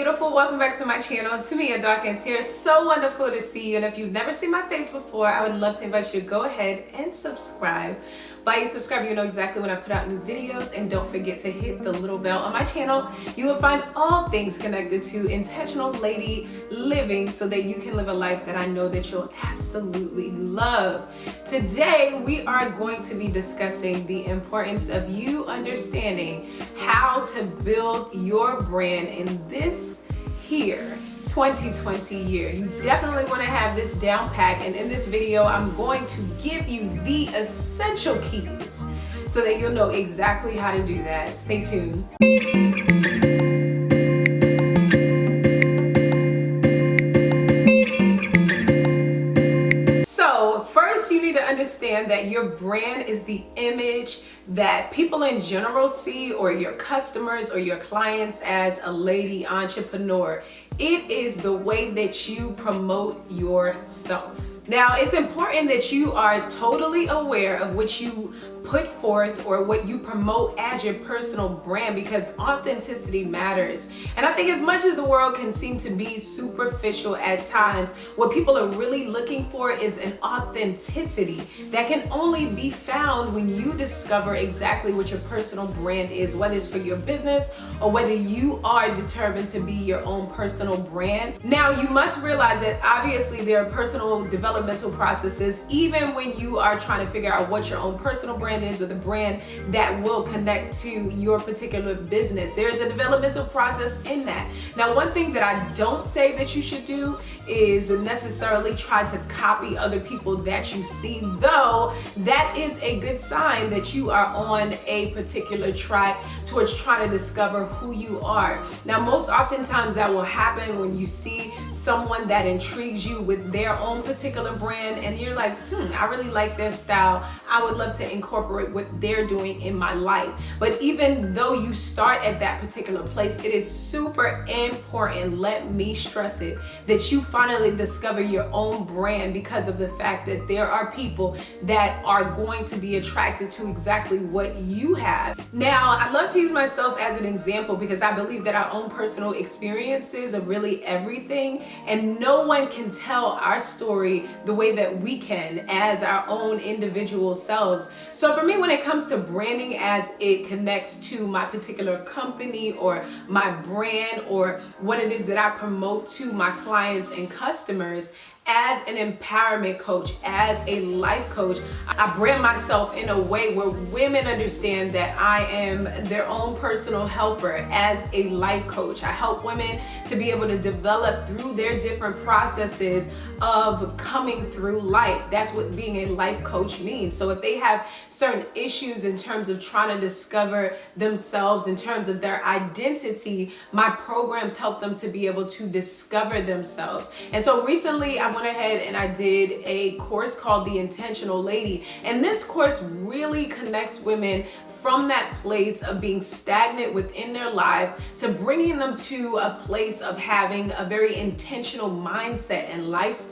beautiful. Welcome back to my channel. Tamia Dawkins here. So wonderful to see you. And if you've never seen my face before, I would love to invite you to go ahead and subscribe. By you subscribe, you know exactly when I put out new videos. And don't forget to hit the little bell on my channel. You will find all things connected to intentional lady living so that you can live a life that I know that you'll absolutely love. Today, we are going to be discussing the importance of you understanding how to build your brand in this here 2020 year. You definitely want to have this down pat, and in this video I'm going to give you the essential keys so that you'll know exactly how to do that. Stay tuned. So first, you need to understand that your brand is the image that people in general see, or your customers or your clients, as a lady entrepreneur. It is the way that you promote yourself. Now, it's important that you are totally aware of what you put forth or what you promote as your personal brand, because authenticity matters. And I think as much as the world can seem to be superficial at times, what people are really looking for is an authenticity that can only be found when you discover exactly what your personal brand is, whether it's for your business or whether you are determined to be your own personal brand. Now, you must realize that obviously there are personal developmental processes, even when you are trying to figure out what your own personal brand is, or the brand that will connect to your particular business. There's a developmental process in that. Now, one thing that I don't say that you should do is necessarily try to copy other people that you see, though that is a good sign that you are on a particular track towards trying to discover who you are. Now, most oftentimes that will happen when you see someone that intrigues you with their own particular brand, and you're like, I really like their style. I would love to incorporate what they're doing in my life. But even though you start at that particular place, it is super important, let me stress it, that you finally discover your own brand, because of the fact that there are people that are going to be attracted to exactly what you have. Now, I love to use myself as an example because I believe that our own personal experiences are really everything, and no one can tell our story the way that we can as our own individual selves. So for me, when it comes to branding as it connects to my particular company or my brand, or what it is that I promote to my clients and customers, as an empowerment coach, as a life coach, I brand myself in a way where women understand that I am their own personal helper. As a life coach, I help women to be able to develop through their different processes of coming through life. That's what being a life coach means. So if they have certain issues in terms of trying to discover themselves, in terms of their identity, my programs help them to be able to discover themselves. And so recently I went ahead and I did a course called The Intentional Lady. And this course really connects women from that place of being stagnant within their lives to bringing them to a place of having a very intentional mindset and lifestyle.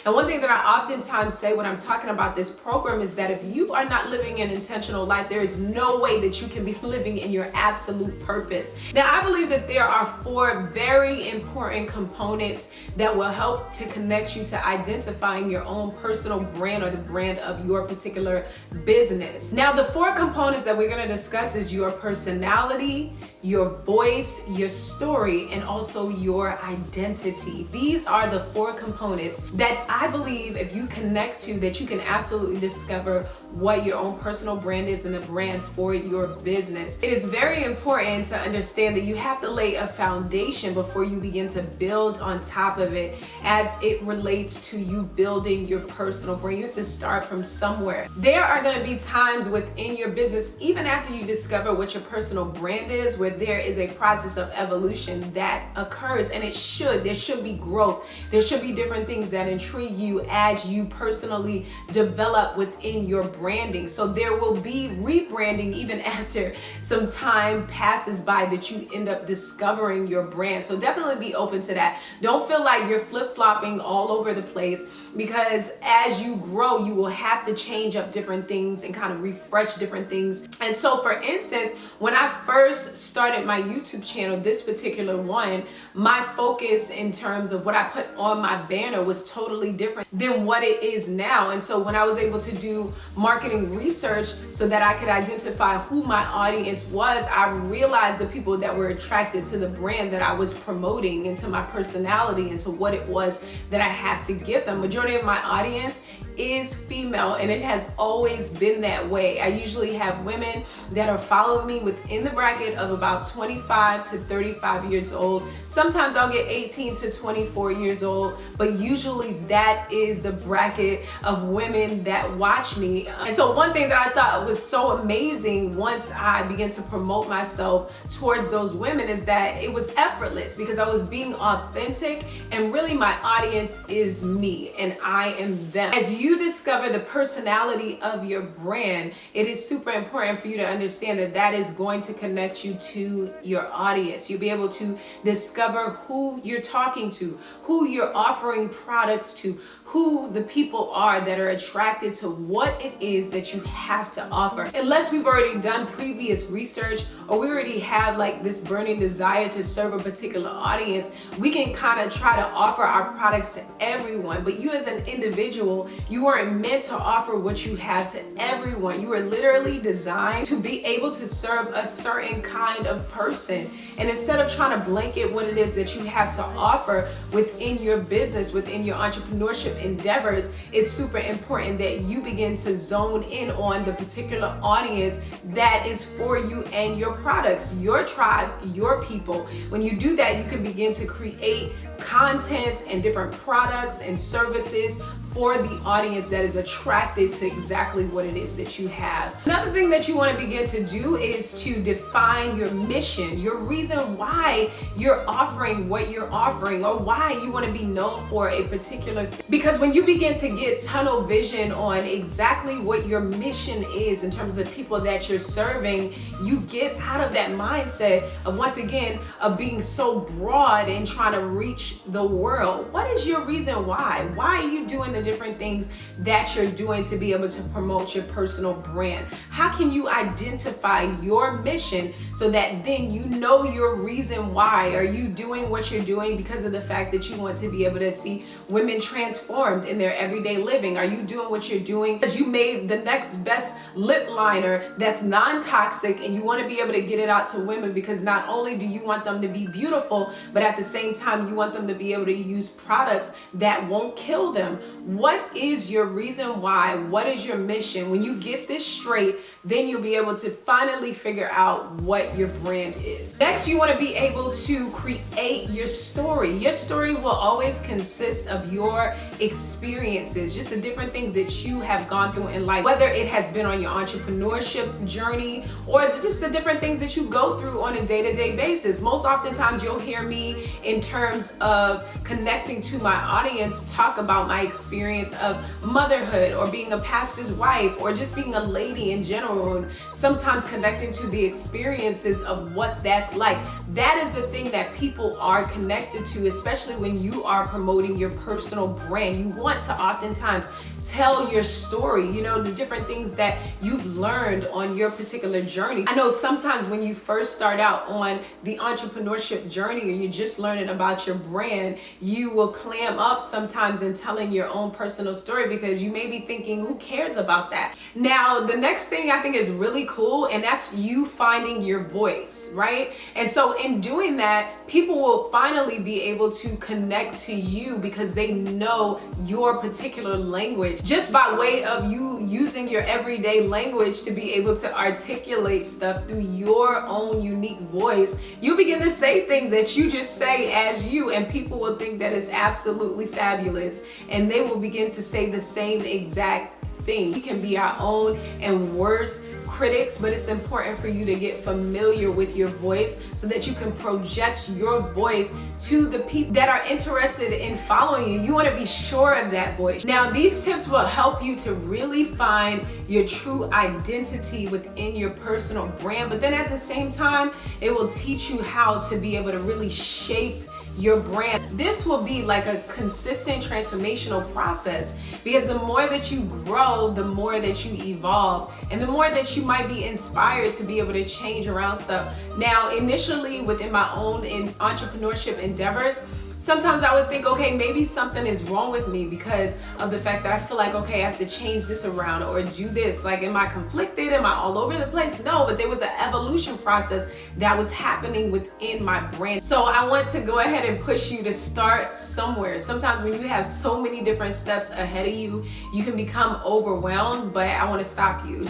And one thing that I oftentimes say when I'm talking about this program is that if you are not living an intentional life, there is no way that you can be living in your absolute purpose. Now, I believe that there are 4 very important components that will help to connect you to identifying your own personal brand, or the brand of your particular business. Now, the 4 components that we're going to discuss is your personality, your voice, your story, and also your identity. These are the 4 components that I believe if you connect to, that you can absolutely discover what your own personal brand is and the brand for your business. It is very important to understand that you have to lay a foundation before you begin to build on top of it as it relates to you building your personal brand. You have to start from somewhere. There are going to be times within your business, even after you discover what your personal brand is, where there is a process of evolution that occurs, and there should be growth. There should be different things that intrigue you as you personally develop within your branding. So there will be rebranding even after some time passes by, that you end up discovering your brand. So definitely be open to that. Don't feel like you're flip-flopping all over the place. because as you grow, you will have to change up different things and kind of refresh different things. And so for instance, when I first started my YouTube channel, this particular one, my focus in terms of what I put on my banner was totally different than what it is now. And so when I was able to do marketing research so that I could identify who my audience was, I realized the people that were attracted to the brand that I was promoting, and to my personality, and to what it was that I had to give them. Majority of my audience is female, and it has always been that way. I usually have women that are following me within the bracket of about 25 to 35 years old. Sometimes I'll get 18 to 24 years old, but usually that is the bracket of women that watch me. And so one thing that I thought was so amazing once I began to promote myself towards those women is that it was effortless, because I was being authentic, and really my audience is me and I am them. As you discover the personality of your brand, it is super important for you to understand that that is going to connect you to your audience. You'll be able to discover who you're talking to, who you're offering products to, who the people are that are attracted to what it is that you have to offer. Unless we've already done previous research, or we already have like this burning desire to serve a particular audience, we can kind of try to offer our products to everyone. But you as an individual, you weren't meant to offer what you have to everyone. You were literally designed to be able to serve a certain kind of person. And instead of trying to blanket what it is that you have to offer within your business, within your entrepreneurship endeavors, it's super important that you begin to zone in on the particular audience that is for you and your products, your tribe, your people. When you do that, you can begin to create content and different products and services for the audience that is attracted to exactly what it is that you have. Another thing that you want to begin to do is to define your mission, your reason why you're offering what you're offering, or why you want to be known for a particular thing. Because when you begin to get tunnel vision on exactly what your mission is in terms of the people that you're serving, you get out of that mindset of, once again, of being so broad and trying to reach the world. What is your reason why? Why are you doing the different things that you're doing to be able to promote your personal brand? How can you identify your mission so that then you know your reason why? Are you doing what you're doing because of the fact that you want to be able to see women transformed in their everyday living? Are you doing what you're doing because you made the next best lip liner that's non-toxic, and you want to be able to get it out to women because not only do you want them to be beautiful, but at the same time you want them to be able to use products that won't kill them? What is your reason why? What is your mission? When you get this straight, then you'll be able to finally figure out what your brand is. Next, you want to be able to create your story. Your story will always consist of your experiences, just the different things that you have gone through in life, whether it has been on your entrepreneurship journey or just the different things that you go through on a day-to-day basis. Most oftentimes you'll hear me, in terms of connecting to my audience, talk about my experience of motherhood, or being a pastor's wife, or just being a lady in general, and sometimes connecting to the experiences of what that's like. That is the thing that people are connected to, especially when you are promoting your personal brand. You want to oftentimes tell your story, you know, the different things that you've learned on your particular journey. I know sometimes when you first start out on the entrepreneurship journey, or you're just learning about your brand, you will clam up sometimes in telling your own personal story because you may be thinking, who cares about that? Now, the next thing I think is really cool, and that's you finding your voice, right? And so in doing that, people will finally be able to connect to you because they know your particular language, just by way of you using your everyday language to be able to articulate stuff through your own unique voice. You begin to say things that you just say as you, and people will think that it's absolutely fabulous, and they will begin to say the same exact thing. We can be our own and worst critics, but it's important for you to get familiar with your voice so that you can project your voice to the people that are interested in following you. You want to be sure of that voice. Now, these tips will help you to really find your true identity within your personal brand, but then at the same time, it will teach you how to be able to really shape your brand. This will be like a consistent transformational process, because the more that you grow, the more that you evolve, and the more that you might be inspired to be able to change around stuff. Now, initially within my own entrepreneurship endeavors, sometimes I would think, okay, maybe something is wrong with me because of the fact that I feel like, okay, I have to change this around or do this. Like, am I conflicted? Am I all over the place? No, but there was an evolution process that was happening within my brand. So I want to go ahead and push you to start somewhere. Sometimes when you have so many different steps ahead of you, you can become overwhelmed, but I want to stop you.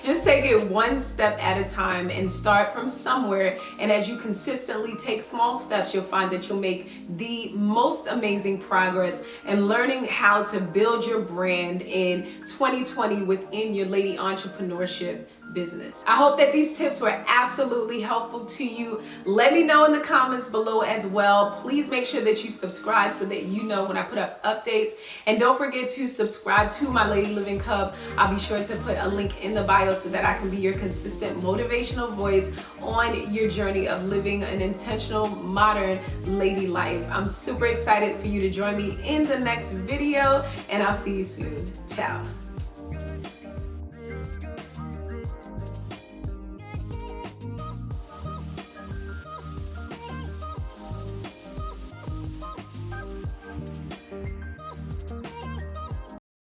Just take it one step at a time and start from somewhere. And as you consistently take small steps, you'll find that you'll make the most amazing progress in learning how to build your brand in 2020 within your lady entrepreneurship business. I hope that these tips were absolutely helpful to you. Let me know in the comments below as well. Please make sure that you subscribe so that you know when I put up updates. And don't forget to subscribe to my Lady Living Hub. I'll be sure to put a link in the bio so that I can be your consistent motivational voice on your journey of living an intentional, modern lady life. I'm super excited for you to join me in the next video, and I'll see you soon. Ciao.